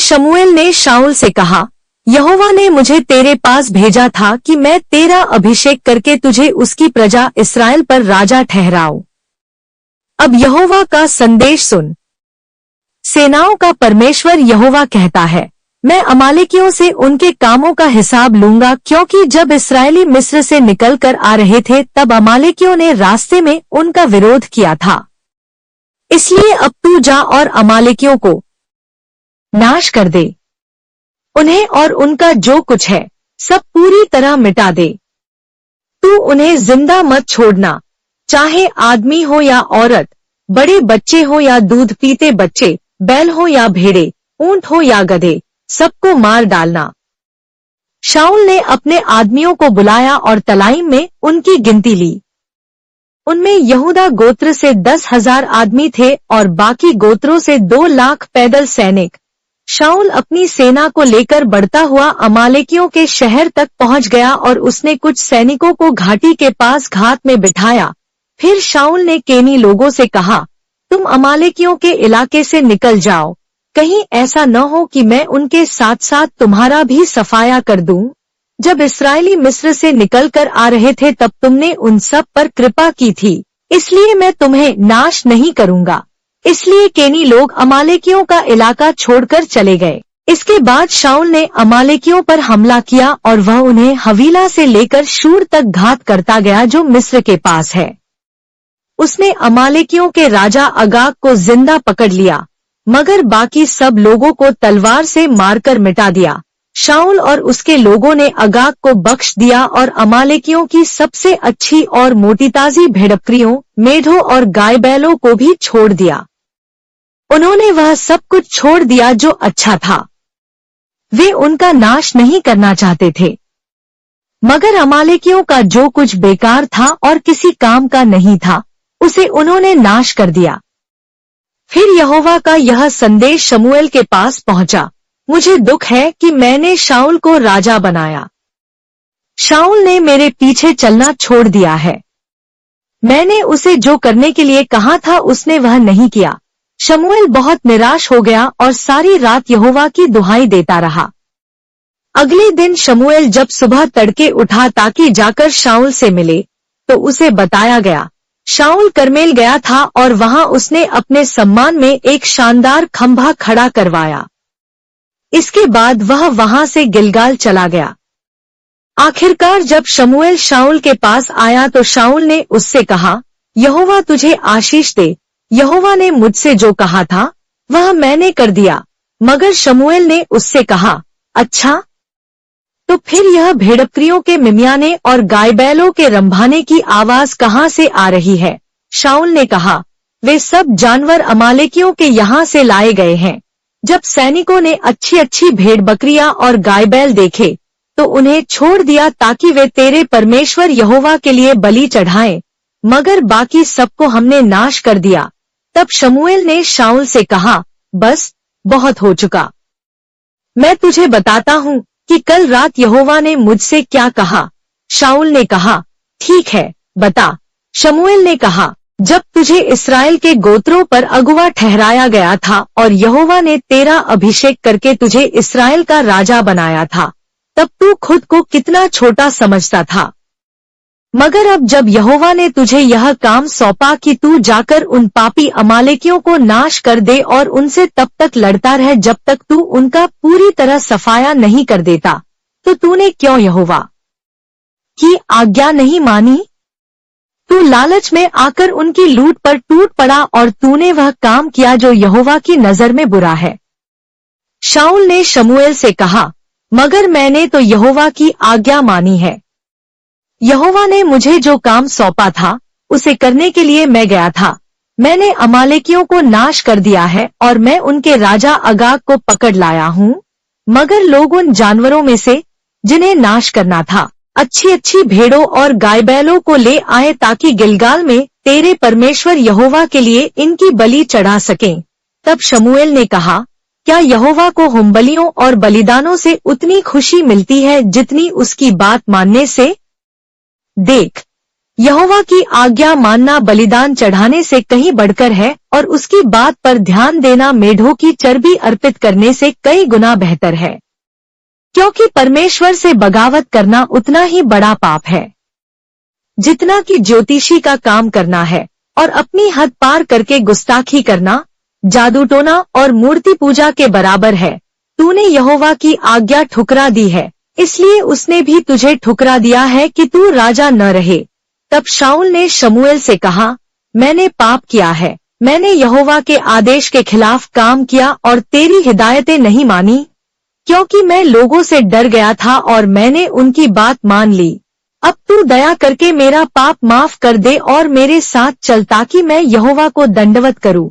शमूएल ने शाऊल से कहा, यहोवा ने मुझे तेरे पास भेजा था कि मैं तेरा अभिषेक करके तुझे उसकी प्रजा इस्राएल पर राजा ठहराऊं। अब यहोवा का संदेश सुन। सेनाओं का परमेश्वर यहोवा कहता है, मैं अमालेकियों से उनके कामों का हिसाब लूंगा, क्योंकि जब इस्राएली मिस्र से निकलकर आ रहे थे तब अमालेकियों ने रास्ते में उनका विरोध किया था। इसलिए अब तू जा और अमालेकियों को नाश कर दे, उन्हें और उनका जो कुछ है सब पूरी तरह मिटा दे। तू उन्हें जिंदा मत छोड़ना, चाहे आदमी हो या औरत, बड़े बच्चे हो या दूध पीते बच्चे, बैल हो या भेड़े, ऊंट हो या गधे, सबको मार डालना। शाऊल ने अपने आदमियों को बुलाया और तलाईम में उनकी गिनती ली। उनमें यहूदा गोत्र से 10,000 आदमी थे और बाकी गोत्रों से 2 लाख पैदल सैनिक। शाऊल अपनी सेना को लेकर बढ़ता हुआ अमालेकियों के शहर तक पहुंच गया और उसने कुछ सैनिकों को घाटी के पास घात में बिठाया। फिर शाऊल ने केनी लोगों से कहा, तुम अमालेकियों के इलाके से निकल जाओ, कहीं ऐसा न हो कि मैं उनके साथ साथ तुम्हारा भी सफाया कर दूं। जब इस्राएली मिस्र से निकलकर आ रहे थे तब तुमने उन सब पर कृपा की थी, इसलिए मैं तुम्हें नाश नहीं करूंगा। इसलिए केनी लोग अमालेकियों का इलाका छोड़कर चले गए। इसके बाद शाऊल ने अमालेकियों पर हमला किया और वह उन्हें हवीला से लेकर शूर तक घात करता गया जो मिस्र के पास है। उसने अमालेकियों के राजा अगाग को जिंदा पकड़ लिया, मगर बाकी सब लोगों को तलवार से मारकर मिटा दिया। शाऊल और उसके लोगों ने अगाग को बख्श दिया और अमालेकियों की सबसे अच्छी और मोटीताजी भेड़बकरियों, मेढ़ों और गाय बैलों को भी छोड़ दिया। उन्होंने वह सब कुछ छोड़ दिया जो अच्छा था। वे उनका नाश नहीं करना चाहते थे, मगर अमालेकियों का जो कुछ बेकार था और किसी काम का नहीं था उसे उन्होंने नाश कर दिया। फिर यहोवा का यह संदेश शमूएल के पास पहुंचा, मुझे दुख है कि मैंने शाऊल को राजा बनाया। शाऊल ने मेरे पीछे चलना छोड़ दिया है। मैंने उसे जो करने के लिए कहा था उसने वह नहीं किया। शमूएल बहुत निराश हो गया और सारी रात यहोवा की दुहाई देता रहा। अगले दिन शमूएल जब सुबह तड़के उठा ताकि जाकर शाऊल से मिले तो उसे बताया गया, शाऊल करमेल गया था और वहां उसने अपने सम्मान में एक शानदार खंभा खड़ा करवाया। इसके बाद वह वहां से गिलगाल चला गया। आखिरकार जब शमूएल शाऊल के पास आया तो शाऊल ने उससे कहा, यहोवा तुझे आशीष दे, यहोवा ने मुझसे जो कहा था वह मैंने कर दिया। मगर शमूएल ने उससे कहा, अच्छा, तो फिर यह भेड़बकरियों के मिमियाने और गाय बैलों के रंभाने की आवाज कहाँ से आ रही है? शाऊल ने कहा, वे सब जानवर अमालेकियों के यहाँ से लाए गए हैं। जब सैनिकों ने अच्छी अच्छी भेड़ बकरियां और गाय बैल देखे तो उन्हें छोड़ दिया ताकि वे तेरे परमेश्वर यहोवा के लिए बलि चढ़ाएं, मगर बाकी सबको हमने नाश कर दिया। तब शमूएल ने शाऊल से कहा, बस बहुत हो चुका। मैं तुझे बताता हूँ कि कल रात यहोवा ने मुझसे क्या कहा। शाऊल ने कहा, ठीक है, बता। शमूएल ने कहा, जब तुझे इस्राएल के गोत्रों पर अगुवा ठहराया गया था और यहोवा ने तेरा अभिषेक करके तुझे इस्राएल का राजा बनाया था, तब तू खुद को कितना छोटा समझता था। मगर अब जब यहोवा ने तुझे यह काम सौंपा कि तू जाकर उन पापी अमालेकियों को नाश कर दे और उनसे तब तक लड़ता रह जब तक तू उनका पूरी तरह सफाया नहीं कर देता, तो तूने क्यों यहोवा की आज्ञा नहीं मानी? तू लालच में आकर उनकी लूट पर टूट पड़ा और तूने वह काम किया जो यहोवा की नजर में बुरा है। शाऊल ने शमूएल से कहा, मगर मैंने तो यहोवा की आज्ञा मानी है। यहोवा ने मुझे जो काम सौंपा था उसे करने के लिए मैं गया था। मैंने अमालेकियों को नाश कर दिया है और मैं उनके राजा अगाग को पकड़ लाया हूँ। मगर लोग उन जानवरों में से जिन्हें नाश करना था अच्छी अच्छी भेड़ों और गाय बैलों को ले आए ताकि गिलगाल में तेरे परमेश्वर यहोवा के लिए इनकी बलि चढ़ा सकें। तब शमूएल ने कहा, क्या यहोवा को होमबलियों और बलिदानों से उतनी खुशी मिलती है जितनी उसकी बात मानने से? देख, यहोवा की आज्ञा मानना बलिदान चढ़ाने से कहीं बढ़कर है और उसकी बात पर ध्यान देना मेढ़ों की चर्बी अर्पित करने से कई गुना बेहतर है, क्योंकि परमेश्वर से बगावत करना उतना ही बड़ा पाप है जितना कि ज्योतिषी का काम करना है और अपनी हद पार करके गुस्ताखी करना, जादू टोना और मूर्ति पूजा के बराबर है। तूने यहोवा की आज्ञा ठुकरा दी है, इसलिए उसने भी तुझे ठुकरा दिया है कि तू राजा न रहे। तब शाऊल ने शमूएल से कहा, मैंने पाप किया है, मैंने यहोवा के आदेश के खिलाफ काम किया और तेरी हिदायतें नहीं मानी, क्योंकि मैं लोगों से डर गया था और मैंने उनकी बात मान ली। अब तू दया करके मेरा पाप माफ कर दे और मेरे साथ चल ताकि मैं यहोवा को दंडवत करूं।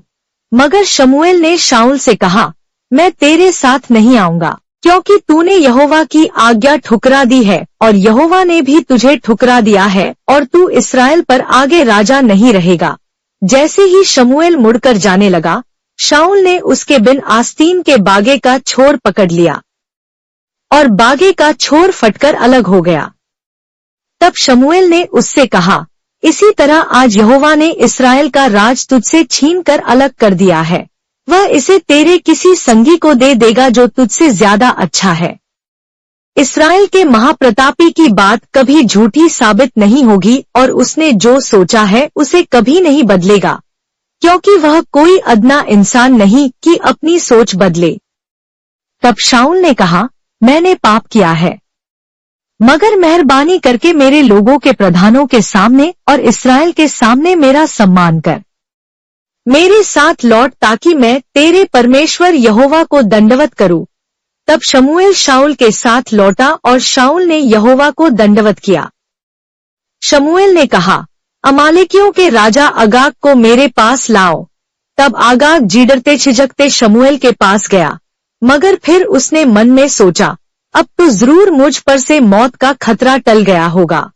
मगर शमूएल ने शाऊल से कहा, मैं तेरे साथ नहीं आऊंगा, क्योंकि तूने यहोवा की आज्ञा ठुकरा दी है और यहोवा ने भी तुझे ठुकरा दिया है और तू इस्राएल पर आगे राजा नहीं रहेगा। जैसे ही शमूएल मुड़कर जाने लगा, शाऊल ने उसके बिन आस्तीन के बागे का छोर पकड़ लिया और बागे का छोर फटकर अलग हो गया। तब शमूएल ने उससे कहा, इसी तरह आज यहोवा ने इस्राएल का राज तुझसे छीनकर अलग कर दिया है, वह इसे तेरे किसी संगी को दे देगा जो तुझसे ज्यादा अच्छा है। इस्राएल के महाप्रतापी की बात कभी झूठी साबित नहीं होगी और उसने जो सोचा है उसे कभी नहीं बदलेगा, क्योंकि वह कोई अदना इंसान नहीं कि अपनी सोच बदले। तब शाऊल ने कहा, मैंने पाप किया है, मगर मेहरबानी करके मेरे लोगों के प्रधानों के सामने और इस्राएल के सामने मेरा सम्मान कर, मेरे साथ लौट ताकि मैं तेरे परमेश्वर यहोवा को दंडवत करूं। तब शमूएल शाऊल के साथ लौटा और शाऊल ने यहोवा को दंडवत किया। शमूएल ने कहा, अमालेकियों के राजा अगाग को मेरे पास लाओ। तब आगाग जीडरते छिजकते शमूएल के पास गया, मगर फिर उसने मन में सोचा, अब तो जरूर मुझ पर से मौत का खतरा टल गया होगा।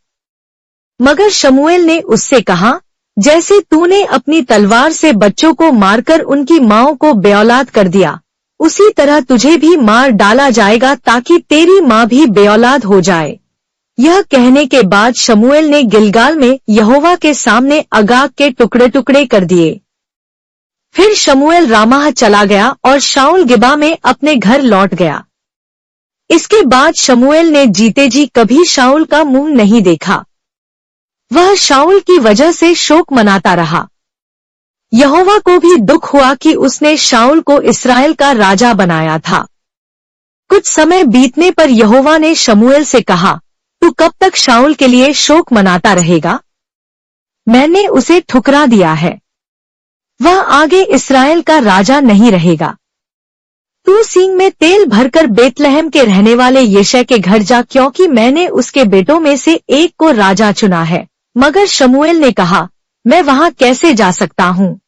मगर शमूएल ने उससे कहा, जैसे तूने अपनी तलवार से बच्चों को मारकर उनकी माँओं को बेऔलाद कर दिया, उसी तरह तुझे भी मार डाला जाएगा ताकि तेरी माँ भी बेऔलाद हो जाए। यह कहने के बाद शमूएल ने गिलगाल में यहोवा के सामने अगाग के टुकड़े टुकड़े कर दिए। फिर शमूएल रामाह चला गया और शाऊल गिबा में अपने घर लौट गया। इसके बाद शमूएल ने जीते जी कभी शाऊल का मुंह नहीं देखा। वह शाऊल की वजह से शोक मनाता रहा। यहोवा को भी दुख हुआ कि उसने शाऊल को इस्राएल का राजा बनाया था। कुछ समय बीतने पर यहोवा ने शमूएल से कहा, तू कब तक शाऊल के लिए शोक मनाता रहेगा? मैंने उसे ठुकरा दिया है, वह आगे इस्राएल का राजा नहीं रहेगा। तू सींग में तेल भरकर बेतलहम के रहने वाले यिशै के घर जा, क्योंकि मैंने उसके बेटों में से एक को राजा चुना है। मगर शमूएल ने कहा, मैं वहां कैसे जा सकता हूँ?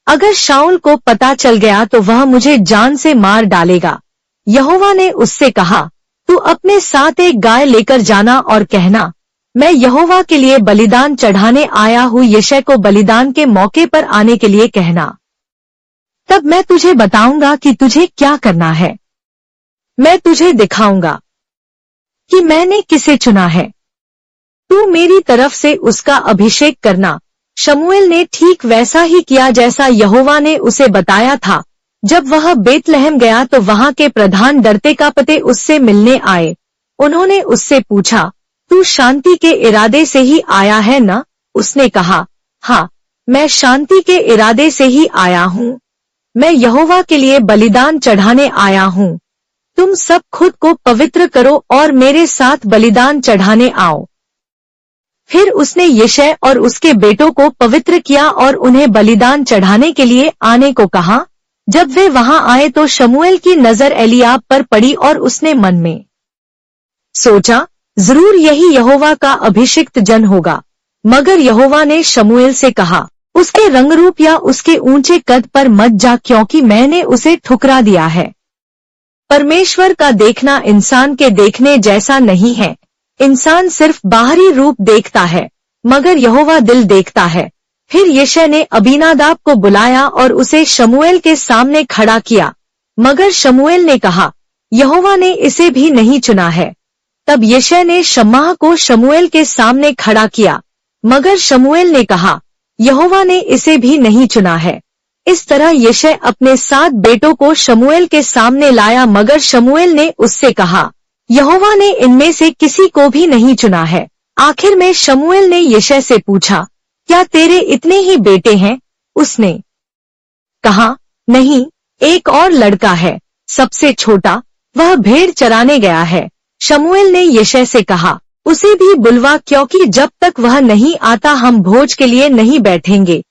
अगर शाऊल को पता चल गया तो वह मुझे जान से मार डालेगा। यहोवा ने उससे कहा, तू अपने साथ एक गाय लेकर जाना और कहना, मैं यहोवा के लिए बलिदान चढ़ाने आया हूँ, यिशै को बलिदान के मौके पर आने के लिए कहना। तब मैं तुझे बताऊंगा कि तुझे क्या करना है। मैं तुझे दिखाऊंगा कि मैंने किसे चुना है। तू मेरी तरफ से उसका अभिषेक करना। शमूएल ने ठीक वैसा ही किया जैसा यहोवा ने उसे बताया था। जब वह बेतलहम गया तो वहां के प्रधान डरते कांपते उससे मिलने आए। उन्होंने उससे पूछा, तू शांति के इरादे से ही आया है न? उसने कहा, हाँ, मैं शांति के इरादे से ही आया हूँ। मैं यहोवा के लिए बलिदान चढ़ाने आया हूँ। तुम सब खुद को पवित्र करो और मेरे साथ बलिदान चढ़ाने आओ। फिर उसने यिशै और उसके बेटों को पवित्र किया और उन्हें बलिदान चढ़ाने के लिए आने को कहा। जब वे वहां आए तो शमूएल की नजर एलियाब पर पड़ी और उसने मन में सोचा, जरूर यही यहोवा का अभिषिक्त जन होगा। मगर यहोवा ने शमूएल से कहा, उसके रंगरूप या उसके ऊंचे कद पर मत जा, क्योंकि मैंने उसे ठुकरा दिया है। परमेश्वर का देखना इंसान के देखने जैसा नहीं है। इंसान सिर्फ बाहरी रूप देखता है, मगर यहोवा दिल देखता है। फिर यिशै ने अबीनादाब को बुलाया और उसे शमूएल के सामने खड़ा किया। मगर शमूएल ने कहा, यहोवा ने इसे भी नहीं चुना है। तब यिशै ने शम्माह को शमूएल के सामने खड़ा किया। मगर शमूएल ने कहा, यहोवा ने इसे भी नहीं चुना है। इस तरह यिशै अपने 7 बेटों को शमूएल के सामने लाया, मगर शमूएल ने उससे कहा, यहोवा ने इनमें से किसी को भी नहीं चुना है। आखिर में शमूएल ने यिशै से पूछा, क्या तेरे इतने ही बेटे हैं? उसने कहा, नहीं, एक और लड़का है, सबसे छोटा, वह भेड़ चराने गया है। शमूएल ने यिशै से कहा, उसे भी बुलवा, क्योंकि जब तक वह नहीं आता हम भोज के लिए नहीं बैठेंगे।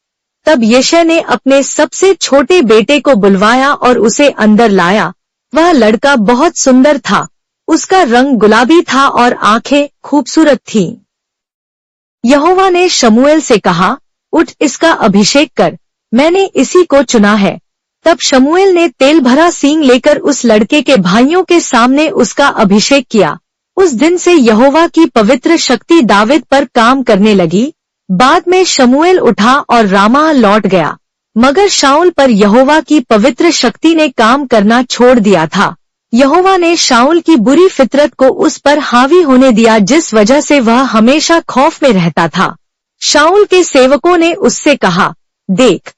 तब यिशै ने अपने सबसे छोटे बेटे को बुलवाया और उसे अंदर लाया। वह लड़का बहुत सुंदर था, उसका रंग गुलाबी था और आंखें खूबसूरत थीं। यहोवा ने शमूएल से कहा, उठ, इसका अभिषेक कर, मैंने इसी को चुना है। तब शमूएल ने तेल भरा सींग लेकर उस लड़के के भाइयों के सामने उसका अभिषेक किया। उस दिन से यहोवा की पवित्र शक्ति दाविद पर काम करने लगी। बाद में शमूएल उठा और रामाह लौट गया, मगर शाऊल पर यहोवा की पवित्र शक्ति ने काम करना छोड़ दिया था। यहोवा ने शाऊल की बुरी फितरत को उस पर हावी होने दिया, जिस वजह से वह हमेशा खौफ में रहता था। शाऊल के सेवकों ने उससे कहा, देख,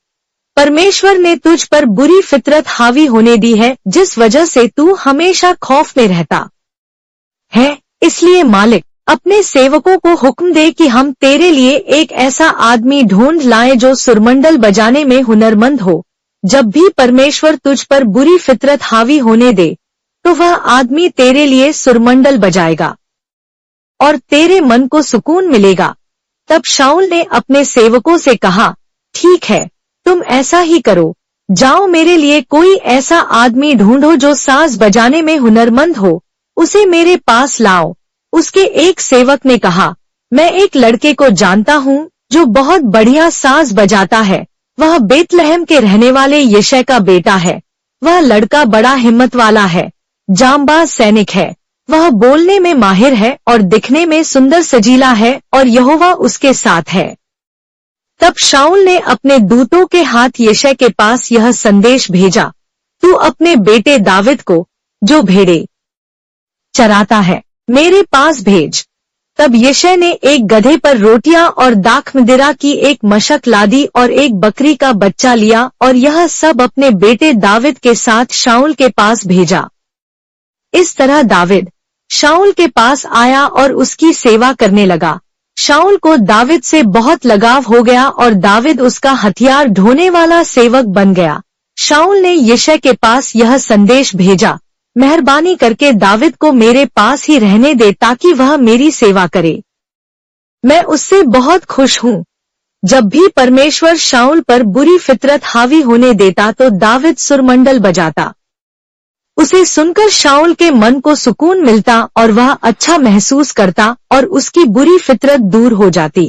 परमेश्वर ने तुझ पर बुरी फितरत हावी होने दी है, जिस वजह से तू हमेशा खौफ में रहता है। इसलिए मालिक अपने सेवकों को हुक्म दे कि हम तेरे लिए एक ऐसा आदमी ढूंढ लाएं जो सुरमंडल बजाने में हुनरमंद हो। जब भी परमेश्वर तुझ पर बुरी फितरत हावी होने दे, तो वह आदमी तेरे लिए सुरमंडल बजाएगा और तेरे मन को सुकून मिलेगा। तब शाऊल ने अपने सेवकों से कहा, ठीक है, तुम ऐसा ही करो। जाओ, मेरे लिए कोई ऐसा आदमी ढूंढो जो साज बजाने में हुनरमंद हो, उसे मेरे पास लाओ। उसके एक सेवक ने कहा, मैं एक लड़के को जानता हूँ जो बहुत बढ़िया साज बजाता है। वह बेतलहम के रहने वाले यिशै का बेटा है। वह लड़का बड़ा हिम्मत वाला है, जांबाज सैनिक है। वह बोलने में माहिर है और दिखने में सुंदर सजीला है, और यहोवा उसके साथ है। तब शाऊल ने अपने दूतों के हाथ यिशै के पास यह संदेश भेजा, तू अपने बेटे दाविद को, जो भेड़े चराता है, मेरे पास भेज। तब यिशै ने एक गधे पर रोटियां और दाखमदिरा की एक मशक लादी और एक बकरी का बच्चा लिया, और यह सब अपने बेटे दाविद के साथ शाऊल के पास भेजा। इस तरह दाविद शाऊल के पास आया और उसकी सेवा करने लगा। शाऊल को दाविद से बहुत लगाव हो गया और दाविद उसका हथियार ढोने वाला सेवक बन गया। शाऊल ने यिशै के पास यह संदेश भेजा, मेहरबानी करके दाविद को मेरे पास ही रहने दे ताकि वह मेरी सेवा करे। मैं उससे बहुत खुश हूँ। जब भी परमेश्वर शाऊल पर बुरी फितरत हावी होने देता तो दाविद सुरमंडल बजाता। उसे सुनकर शाऊल के मन को सुकून मिलता और वह अच्छा महसूस करता और उसकी बुरी फितरत दूर हो जाती।